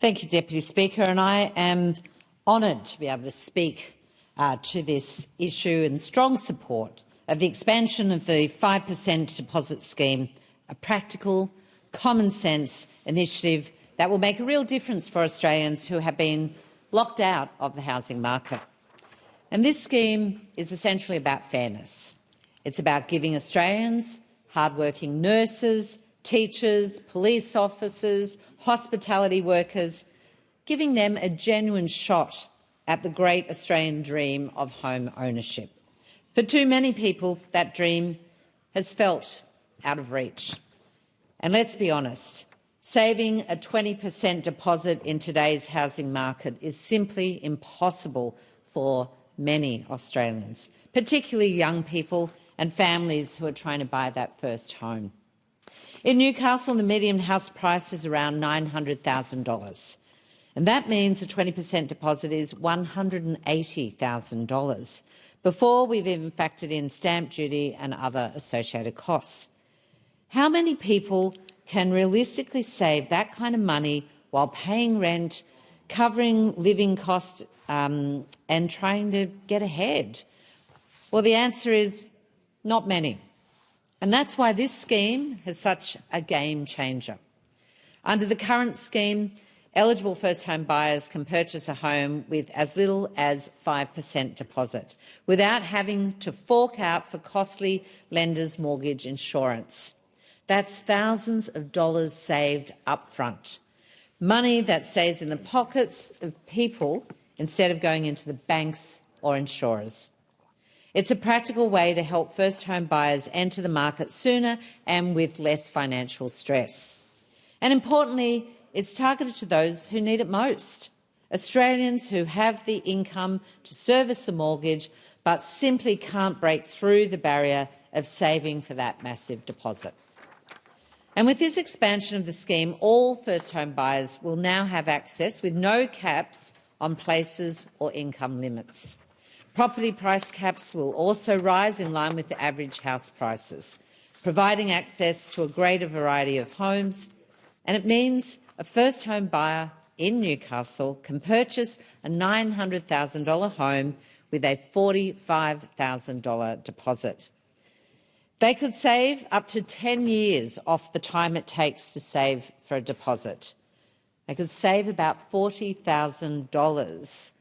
Thank you, Deputy Speaker, and I am honoured to be able to speak to this issue in strong support of the expansion of the 5% deposit scheme, a practical, common-sense initiative that will make a real difference for Australians who have been locked out of the housing market. And this scheme is essentially about fairness. It's about giving Australians, hardworking nurses, teachers, police officers, hospitality workers, giving them a genuine shot at the great Australian dream of home ownership. For too many people, that dream has felt out of reach. And let's be honest, saving a 20% deposit in today's housing market is simply impossible for many Australians, particularly young people and families who are trying to buy that first home. In Newcastle, the median house price is around $900,000, and that means a 20% deposit is $180,000 before we've even factored in stamp duty and other associated costs. How many people can realistically save that kind of money while paying rent, covering living costs and trying to get ahead? Well, the answer is not many. And that's why this scheme is such a game changer. Under the current scheme, eligible first-home buyers can purchase a home with as little as 5% deposit without having to fork out for costly lenders' mortgage insurance. That's thousands of dollars saved up front, money that stays in the pockets of people instead of going into the banks or insurers. It's a practical way to help first-home buyers enter the market sooner and with less financial stress. And importantly, it's targeted to those who need it most, Australians who have the income to service a mortgage but simply can't break through the barrier of saving for that massive deposit. And with this expansion of the scheme, all first-home buyers will now have access with no caps on places or income limits. Property price caps will also rise in line with the average house prices, providing access to a greater variety of homes, and it means a first-home buyer in Newcastle can purchase a $900,000 home with a $45,000 deposit. They could save up to 10 years off the time it takes to save for a deposit. They could save about $40,000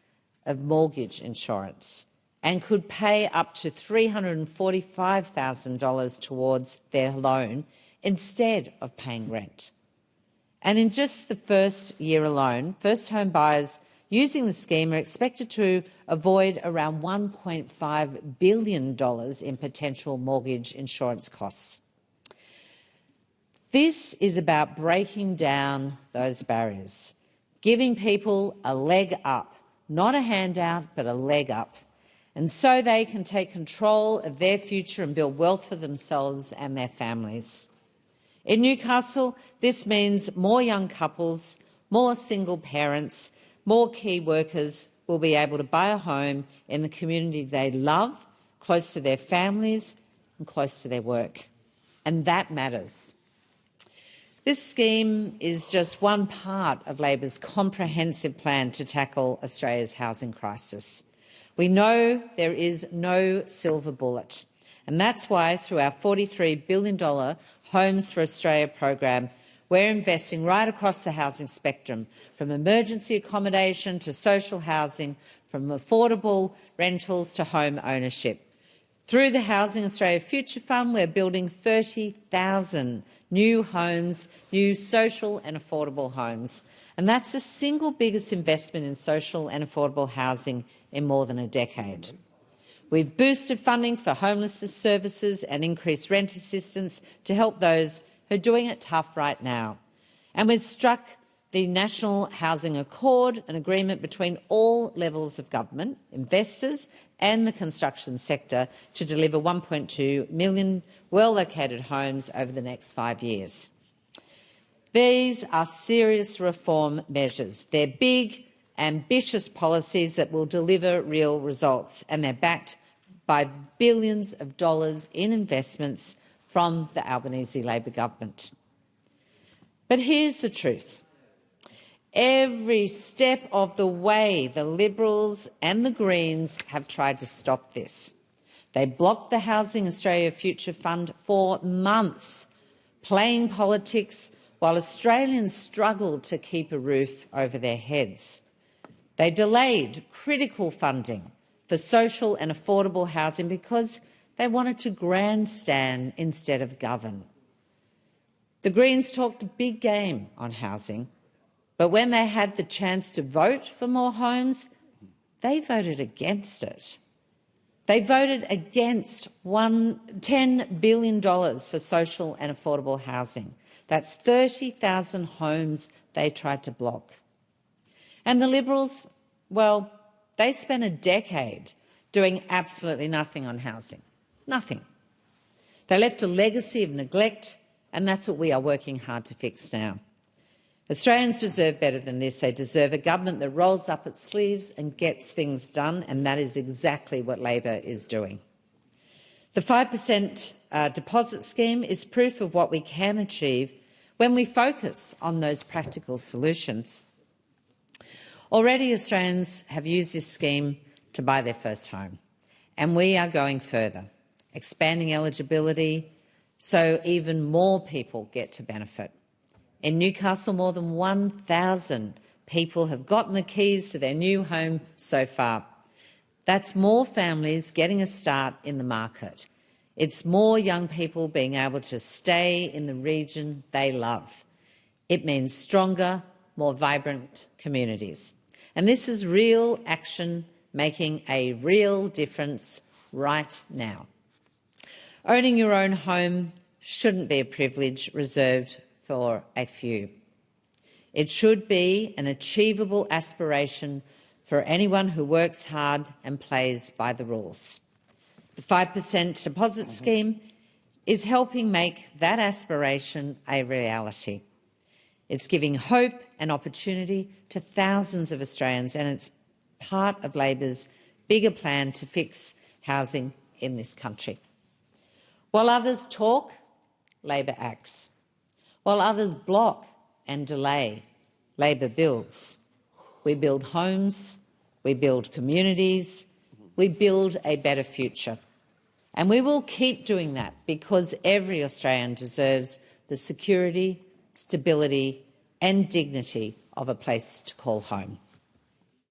of mortgage insurance and could pay up to $345,000 towards their loan instead of paying rent. And in just the first year alone, first-home buyers using the scheme are expected to avoid around $1.5 billion in potential mortgage insurance costs. This is about breaking down those barriers, giving people a leg up, not a handout, but a leg up, and so they can take control of their future and build wealth for themselves and their families. In Newcastle, this means more young couples, more single parents, more key workers will be able to buy a home in the community they love, close to their families and close to their work. And that matters. This scheme is just one part of Labor's comprehensive plan to tackle Australia's housing crisis. We know there is no silver bullet, and that's why through our $43 billion Homes for Australia program, we're investing right across the housing spectrum, from emergency accommodation to social housing, from affordable rentals to home ownership. Through the Housing Australia Future Fund, we're building 30,000 new homes, new social and affordable homes. And that's the single biggest investment in social and affordable housing in more than a decade. We've boosted funding for homelessness services and increased rent assistance to help those who are doing it tough right now. And we've struck the National Housing Accord, an agreement between all levels of government, investors and the construction sector to deliver 1.2 million well-located homes over the next 5 years. These are serious reform measures. They're big, ambitious policies that will deliver real results, and they're backed by billions of dollars in investments from the Albanese Labor government. But here's the truth. Every step of the way, the Liberals and the Greens have tried to stop this. They blocked the Housing Australia Future Fund for months, playing politics while Australians struggled to keep a roof over their heads. They delayed critical funding for social and affordable housing because they wanted to grandstand instead of govern. The Greens talked a big game on housing, but when they had the chance to vote for more homes, they voted against it. They voted against $10 billion for social and affordable housing. That's 30,000 homes they tried to block. And the Liberals, well, they spent a decade doing absolutely nothing on housing. Nothing. They left a legacy of neglect, and that's what we are working hard to fix now. Australians deserve better than this. They deserve a government that rolls up its sleeves and gets things done, and that is exactly what Labor is doing. The 5% deposit scheme is proof of what we can achieve when we focus on those practical solutions. Already Australians have used this scheme to buy their first home, and we are going further, expanding eligibility so even more people get to benefit. In Newcastle, more than 1,000 people have gotten the keys to their new home so far. That's more families getting a start in the market. It's more young people being able to stay in the region they love. It means stronger, more vibrant communities. And this is real action making a real difference right now. Owning your own home shouldn't be a privilege reserved for a few. It should be an achievable aspiration for anyone who works hard and plays by the rules. The 5% deposit scheme is helping make that aspiration a reality. It's giving hope and opportunity to thousands of Australians, and it's part of Labor's bigger plan to fix housing in this country. While others talk, Labor acts. While others block and delay, Labor builds. We build homes, we build communities, we build a better future. And we will keep doing that because every Australian deserves the security, stability and dignity of a place to call home.